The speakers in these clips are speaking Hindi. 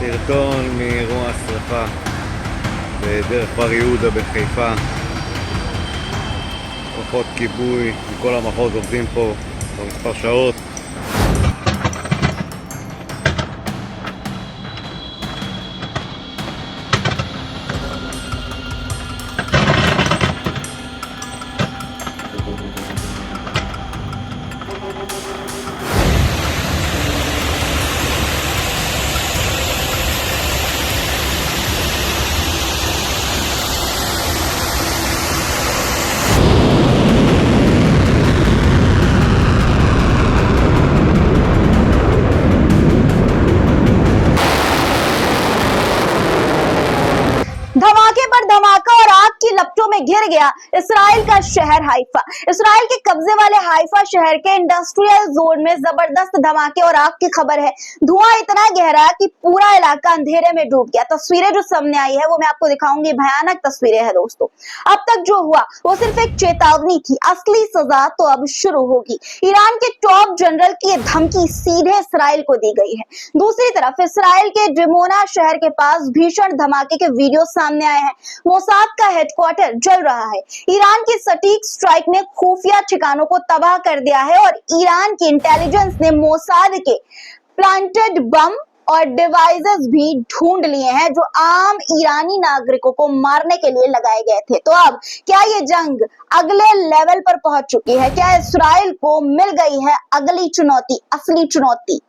סרטון מאירוע השרפה בדרך בר יהודה בחיפה. כוחות כיבוי מכל המחוז עובדים פה במספר שעות. धमाके पर धमाका और आग की लपटों में घिर गया इसराइल का शहर हाइफा। इसराइल के कब्जे वाले हाइफा शहर के इंडस्ट्रियल जोन में जबरदस्त धमाके और आग की खबर है। धुआं इतना गहरा कि पूरा इलाका अंधेरे में डूब गया। तस्वीरें जो सामने आई है वो मैं आपको दिखाऊंगी। भयानक तस्वीरें हैं दोस्तों। अब तक जो हुआ वो सिर्फ एक चेतावनी थी, असली सजा तो अब शुरू होगी। ईरान के टॉप जनरल की ये धमकी सीधे इसराइल को दी गई है। दूसरी तरफ इसराइल के डिमोना शहर के पास भीषण धमाके के वीडियो सामने आए हैं। मोसाद का हेडक्वार्टर जल रहा है। ईरान की सटीक स्ट्राइक ने खुफिया ठिकानों को तबाह कर दिया है और ईरान की इंटेलिजेंस ने मोसाद के प्लांटेड बम और डिवाइसेस भी ढूंढ लिए हैं जो आम ईरानी नागरिकों को मारने के लिए लगाए गए थे। तो अब क्या ये जंग अगले लेवल पर पहुंच चुकी है? क्या इसराइल को मिल गई है अगली चुनौती, असली चुनौती?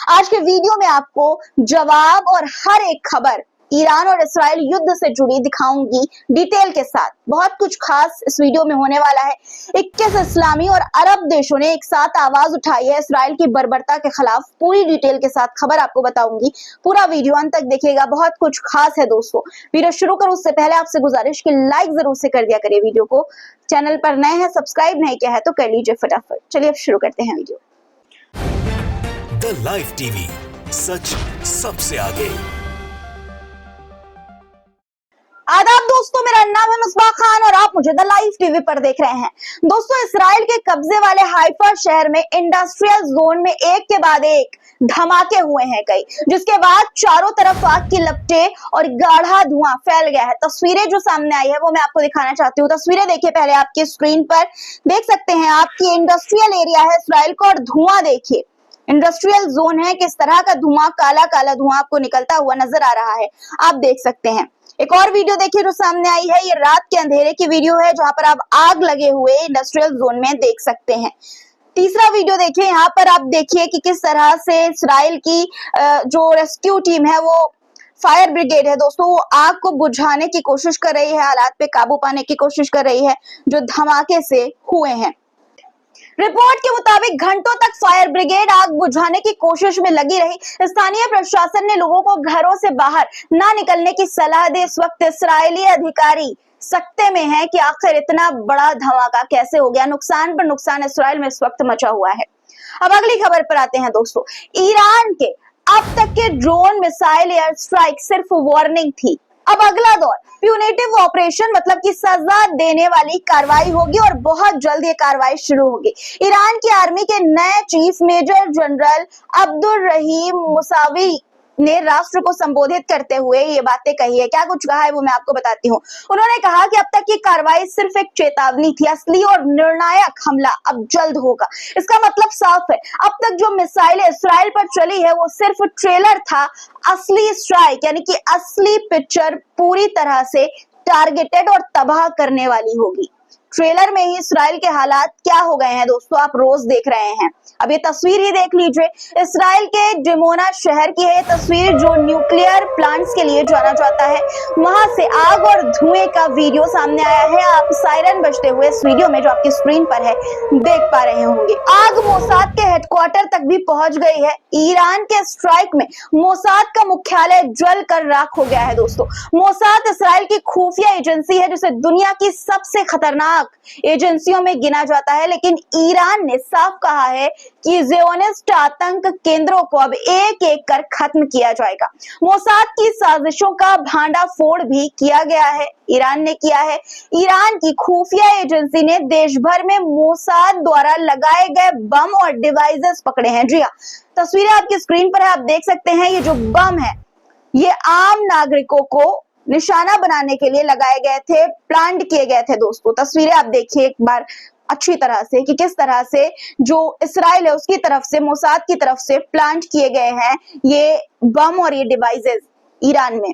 आज के वीडियो में आपको जवाब और हर एक खबर ईरान और इसराइल युद्ध से जुड़ी दिखाऊंगी डिटेल के साथ। बहुत कुछ खास इस वीडियो में होने वाला है। 21 इस्लामी और अरब देशों ने एक साथ आवाज उठाई है इसराइल की बर्बरता के खिलाफ। पूरी डिटेल के साथ खबर आपको बताऊंगी। पूरा वीडियो अंत तक देखिएगा, बहुत कुछ खास है दोस्तों। वीडियो शुरू करूं उससे पहले आपसे गुजारिश कि लाइक जरूर से कर दिया करिए वीडियो को। चैनल पर नए हैं, सब्सक्राइब नहीं किया है तो कर लीजिए फटाफट। चलिए अब शुरू करते हैं वीडियो। द लाइव टीवी, सच सबसे आगे। आदाब दोस्तों, मेरा नाम है मुस्बा खान और आप मुझे द लाइव टीवी पर देख रहे हैं। दोस्तों, इसराइल के कब्जे वाले हाइफा शहर में इंडस्ट्रियल जोन में एक के बाद एक धमाके हुए हैं कई, जिसके बाद चारों तरफ आग की लपटें और गाढ़ा धुआं फैल गया है। तस्वीरें जो सामने आई है वो मैं आपको दिखाना चाहती हूँ। तस्वीरें देखिए पहले आपकी स्क्रीन पर, देख सकते हैं आपकी इंडस्ट्रियल एरिया है इसराइल का और धुआं देखिए। इंडस्ट्रियल जोन है, किस तरह का धुआं, काला काला धुआं आपको निकलता हुआ नजर आ रहा है, आप देख सकते हैं। एक और वीडियो देखिए जो सामने आई है, ये रात के अंधेरे की वीडियो है जहां पर आप आग लगे हुए इंडस्ट्रियल जोन में देख सकते हैं। तीसरा वीडियो देखिए, यहाँ पर आप देखिए कि किस तरह से इसराइल की जो रेस्क्यू टीम है, वो फायर ब्रिगेड है दोस्तों, वो आग को बुझाने की कोशिश कर रही है, हालात पे काबू पाने की कोशिश कर रही है जो धमाके से हुए हैं। रिपोर्ट के मुताबिक घंटों तक फायर ब्रिगेड आग बुझाने की कोशिश में लगी रही। स्थानीय प्रशासन ने लोगों को घरों से बाहर ना निकलने की सलाह दी। इस वक्त इस्राएली अधिकारी सकते में है कि आखिर इतना बड़ा धमाका कैसे हो गया। नुकसान पर नुकसान इसराइल में इस वक्त मचा हुआ है। अब अगली खबर पर आते हैं दोस्तों। ईरान के अब तक के ड्रोन मिसाइल एयर स्ट्राइक सिर्फ वार्निंग थी। अब अगला दौर प्यूनेटिव ऑपरेशन, मतलब कि सजा देने वाली कार्रवाई होगी और बहुत जल्द ये कार्रवाई शुरू होगी। ईरान की आर्मी के नए चीफ मेजर जनरल अब्दुल रहीम मुसावी ने राष्ट्र को संबोधित करते हुए ये बातें कही है। क्या कुछ कहा है वो मैं आपको बताती हूँ। उन्होंने कहा कि अब तक की कार्रवाई सिर्फ एक चेतावनी थी, असली और निर्णायक हमला अब जल्द होगा। इसका मतलब साफ है, अब तक जो मिसाइलें इसराइल पर चली है वो सिर्फ ट्रेलर था। असली स्ट्राइक यानी कि असली पिक्चर पूरी तरह से टारगेटेड और तबाह करने वाली होगी। ट्रेलर में ही इसराइल के हालात क्या हो गए हैं दोस्तों, आप रोज देख रहे हैं। अब ये तस्वीर ही देख लीजिए, इसराइल के डिमोना शहर की है तस्वीर जो न्यूक्लियर प्लांट्स के लिए जाना जाता है। वहां से आग और धुएं का वीडियो सामने आया है। आप सायरन बजते हुए इस वीडियो में जो आपकी स्क्रीन पर है देख पा रहे होंगे। आग मोसाद के हेडक्वार्टर तक भी पहुंच गई है। ईरान के स्ट्राइक में मोसाद का मुख्यालय जल कर राख हो गया है दोस्तों। मोसाद इसराइल की खुफिया एजेंसी है जिसे दुनिया की सबसे खतरनाक एजेंसियों में गिना जाता है, लेकिन ईरान ने साफ कहा है कि ज़ियोनिस्ट आतंक केंद्रों को अब एक एक कर खत्म किया जाएगा। मोसाद की साजिशों का भांडाफोड़ भी किया गया है, ईरान ने किया है। ईरान की खुफिया एजेंसी ने देश भर में मोसाद द्वारा लगाए गए बम और डिवाइसेस पकड़े हैं। जी हाँ, तस्वीरें आपकी स्क्रीन पर है, आप देख सकते हैं। ये जो बम है ये आम नागरिकों को निशाना बनाने के लिए लगाए गए थे, प्लांट किए गए थे। दोस्तों तस्वीरें आप देखिए एक बार अच्छी तरह से कि किस तरह से जो इसराइल है उसकी तरफ से, मोसाद की तरफ से प्लांट किए गए हैं ये बम और ये डिवाइसेस ईरान में।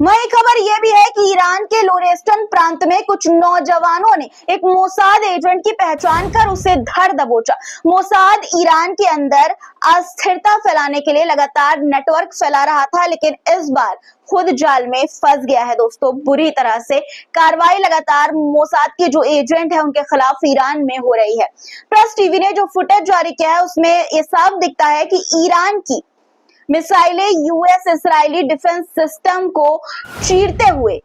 वही खबर यह भी है कि ईरान के लोरेस्टन प्रांत में कुछ नौजवानों ने एक मोसाद एजेंट की पहचान कर उसे धर दबोचा। मोसाद ईरान के अंदर अस्थिरता फैलाने के लिए लगातार नेटवर्क फैला रहा था, लेकिन इस बार खुद जाल में फंस गया है। दोस्तों बुरी तरह से कार्रवाई लगातार मोसाद के जो एजेंट है उनके खिलाफ ईरान में हो रही है। प्रेस टीवी ने जो फुटेज जारी किया है उसमें ये साफ दिखता है कि ईरान की मिसाइलें यूएस इस्राएली डिफेंस सिस्टम को चीरते हुए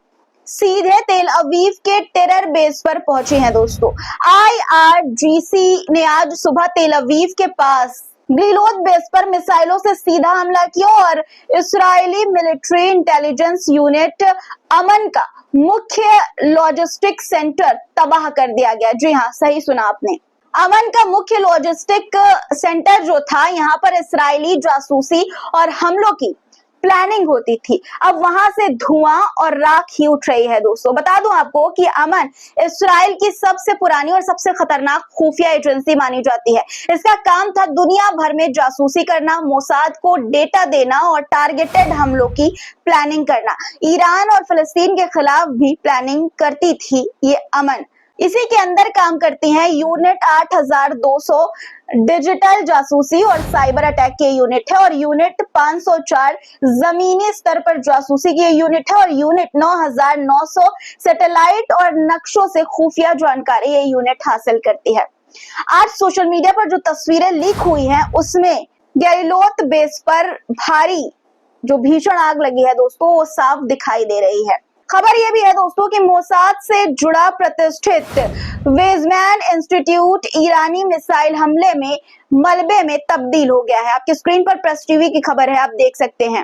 सीधे तेल अवीव के टेरर बेस पर पहुंची हैं। दोस्तों IRGC ने आज सुबह तेल अवीव के पास गिलोद बेस पर मिसाइलों से सीधा हमला किया और इस्राएली मिलिट्री इंटेलिजेंस यूनिट अमन का मुख्य लॉजिस्टिक सेंटर तबाह कर दिया गया। जी हाँ, सही सुना आपने, अमन का मुख्य लॉजिस्टिक सेंटर जो था, यहाँ पर इस्राएली जासूसी और हमलों की प्लानिंग होती थी। अब वहां से धुआं और राख ही उठ रही है। दोस्तों बता दूं आपको कि अमन इस्राएल की सबसे पुरानी और सबसे खतरनाक खुफिया एजेंसी मानी जाती है। इसका काम था दुनिया भर में जासूसी करना, मोसाद को डेटा देना और टारगेटेड हमलों की प्लानिंग करना। ईरान और फिलिस्तीन के खिलाफ भी प्लानिंग करती थी ये अमन। इसी के अंदर काम करती हैं यूनिट 8200 डिजिटल जासूसी और साइबर अटैक के यूनिट है, और यूनिट 504 जमीनी स्तर पर जासूसी की यूनिट है, और यूनिट 9900 सैटेलाइट और नक्शों से खुफिया जानकारी ये यूनिट हासिल करती है। आज सोशल मीडिया पर जो तस्वीरें लीक हुई हैं उसमें गैलोत बेस पर भारी जो भीषण आग लगी है दोस्तों वो साफ दिखाई दे रही है। खबर यह भी है दोस्तों कि मोसाद से जुड़ा प्रतिष्ठित वेजमैन इंस्टीट्यूट ईरानी मिसाइल हमले में मलबे में तब्दील हो गया है। आपकी स्क्रीन पर प्रेस टीवी की खबर है, आप देख सकते हैं।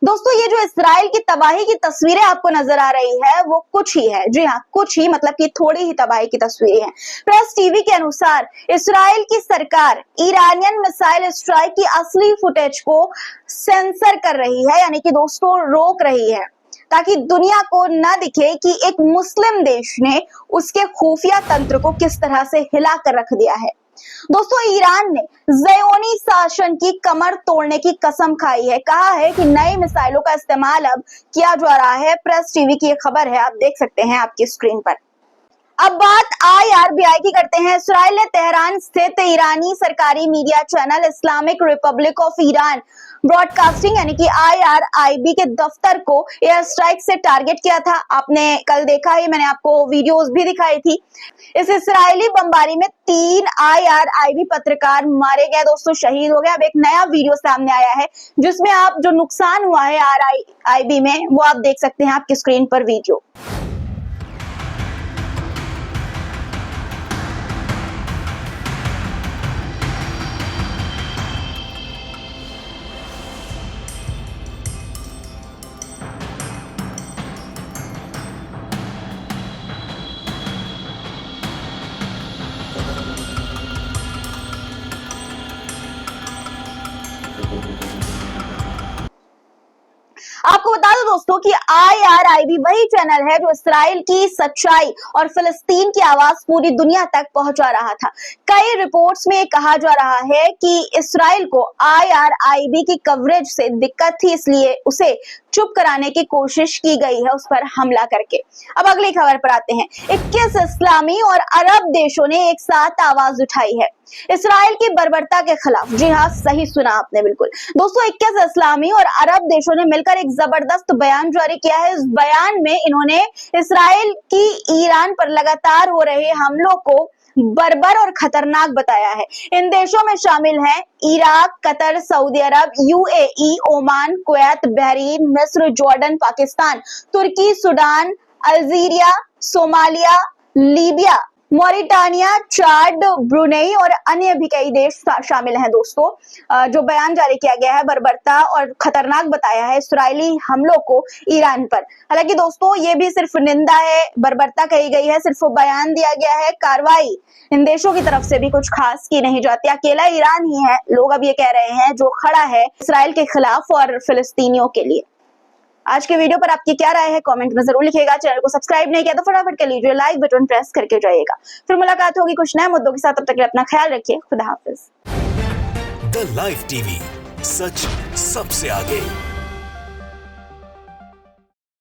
दोस्तों ये जो इसराइल की तबाही की तस्वीरें आपको नजर आ रही है वो कुछ ही है, जी हाँ कुछ ही, मतलब कि थोड़ी ही तबाही की तस्वीरें हैं। प्रेस टीवी के अनुसार इसराइल की सरकार ईरानियन मिसाइल स्ट्राइक की असली फुटेज को सेंसर कर रही है, यानी कि दोस्तों रोक रही है, ताकि दुनिया को न दिखे कि एक मुस्लिम देश ने उसके खुफिया तंत्र को किस तरह से हिला कर रख दिया है। दोस्तों ईरान ने ज़योनी शासन की कमर तोड़ने की कसम खाई है, कहा है कि नई मिसाइलों का इस्तेमाल अब किया जा रहा है। प्रेस टीवी की ये खबर है, आप देख सकते हैं आपकी स्क्रीन पर। अब बात IRBI की करते हैं। इसराइल ने तेहरान स्थित ईरानी सरकारी media channel Islamic Republic of Iran broadcasting यानी कि IRIB के दफ्तर को एयर स्ट्राइक से टारगेट किया था। आपने कल देखा ही, मैंने आपको वीडियोस भी दिखाई थी। इस इसराइली बमबारी में 3 IRIB पत्रकार मारे गए, दोस्तों शहीद हो गए। अब एक नया वीडियो सामने आया है जिसमें आप जो नुकसान हुआ है IRIB में वो आप देख सकते हैं आपकी स्क्रीन पर वीडियो। आपको बता दो दोस्तों कि IRIB वही चैनल है जो इसराइल की सच्चाई और फिलिस्तीन की आवाज पूरी दुनिया तक पहुंचा रहा था। कई रिपोर्ट्स में कहा जा रहा है कि इसराइल को IRIB की कवरेज से दिक्कत थी, इसलिए उसे चुप कराने की कोशिश की गई है उस पर हमला करके। अब अगली खबर पर आते हैं। 21 इस्लामी और अरब देशों ने एक साथ आवाज उठाई है इसराइल की बर्बरता के खिलाफ। जी हाँ, सही सुना आपने बिल्कुल दोस्तों, 21 इस्लामी और अरब देशों ने मिलकर एक जबरदस्त बयान जारी किया है। इस बयान में इन्होंने इसराइल की ईरान पर लगातार हो रहे हमलों को बर्बर और खतरनाक बताया है। इन देशों में शामिल हैं Iraq, Qatar, Saudi Arab, UAE, Oman, Kuwait, Bahrain, मिस्र, Jordan, Pakistan, Turkey, Sudan, Algeria, Somalia, Libya, Mauritania, Chad, Brunei और अन्य भी कई देश शामिल हैं दोस्तों। जो बयान जारी किया गया है बर्बरता और खतरनाक बताया है इस्राएली हमलों को ईरान पर। हालांकि दोस्तों ये भी सिर्फ निंदा है, बर्बरता कही गई है, सिर्फ बयान दिया गया है, कार्रवाई इन देशों की तरफ से भी कुछ खास की नहीं जाती। अकेला ईरान ही है, लोग अब ये कह रहे हैं, जो खड़ा है इस्राएल के खिलाफ और फिलिस्तीनियों के लिए। आज के वीडियो पर आपकी क्या राय है कमेंट में जरूर लिखिएगा। चैनल को सब्सक्राइब नहीं किया तो फटाफट कर लीजिए, लाइक बटन प्रेस करके जाइएगा। फिर मुलाकात होगी कुछ नए मुद्दों के साथ, तब तक के लिए अपना ख्याल रखिए। खुदा हाफिज। द लाइव टीवी, सच सबसे आगे।